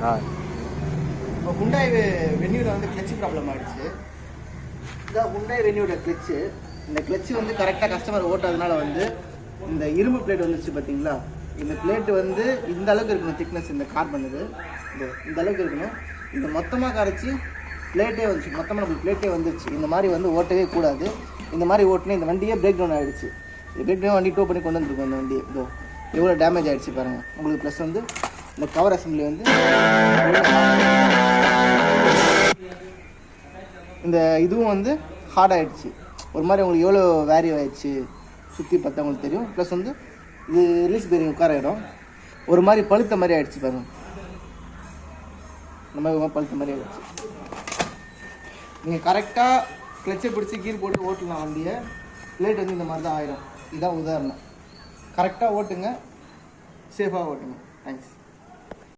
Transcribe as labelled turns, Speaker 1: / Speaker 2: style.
Speaker 1: இப்போ ஹுண்டாய் வென்யூவில் வந்து clutch problem ஆகிடுச்சு. இதான் ஹுண்டாய் வென்யூட கிளச்சு. இந்த கிளச்சு வந்து கரெக்டாக கஸ்டமர் ஓட்டாதனால வந்து இந்த இரும்பு பிளேட் வந்துச்சு பார்த்தீங்களா, இந்த பிளேட்டு வந்து இந்த அளவுக்கு இருக்கணும் திக்னஸ். இந்த கார்பனுக்கு இந்த அளவுக்கு இருக்கணும். இந்த மொத்தமாக கரைச்சி பிளேட்டே வந்துச்சு, மொத்தமாக நம்மளுக்கு பிளேட்டே வந்துருச்சு. இந்த மாதிரி வந்து ஓட்டவே கூடாது. இந்த மாதிரி ஓட்டினா இந்த வண்டியே பிரேக் டவுன் ஆகிடுச்சு. இந்த பிரேக் டவுன் வண்டி டோ பண்ணி கொண்டு வந்துருக்கோம். இந்த வண்டியை இதோ எவ்வளோ டேமேஜ் ஆகிடுச்சு பாருங்கள் உங்களுக்கு. ப்ளஸ் வந்து இந்த கவர் அசம்பிளி வந்து இந்த இதுவும் வந்து ஹார்ட் ஆகிடுச்சு. ஒரு மாதிரி உங்களுக்கு எவ்வளோ வேரி ஆகிடுச்சு சுற்றி பார்த்தா உங்களுக்கு தெரியும். ப்ளஸ் வந்து இது ரிலீஸ் பேரிங் உட்கார இடம் ஒரு மாதிரி பழுத்த மாதிரி ஆகிடுச்சு பாருங்கள். இந்த மாதிரி பழுத்த மாதிரி ஆகிடுச்சு. நீங்கள் கரெக்டாக கிளச்சை பிடிச்சி கீர் போட்டு ஓட்டலாம் வண்டியை. பிளேட் வந்து இந்த மாதிரி தான் ஆயிடும். இதுதான் உதாரணம். கரெக்டாக ஓட்டுங்க, சேஃபாக ஓட்டுங்க. தேங்க்ஸ்.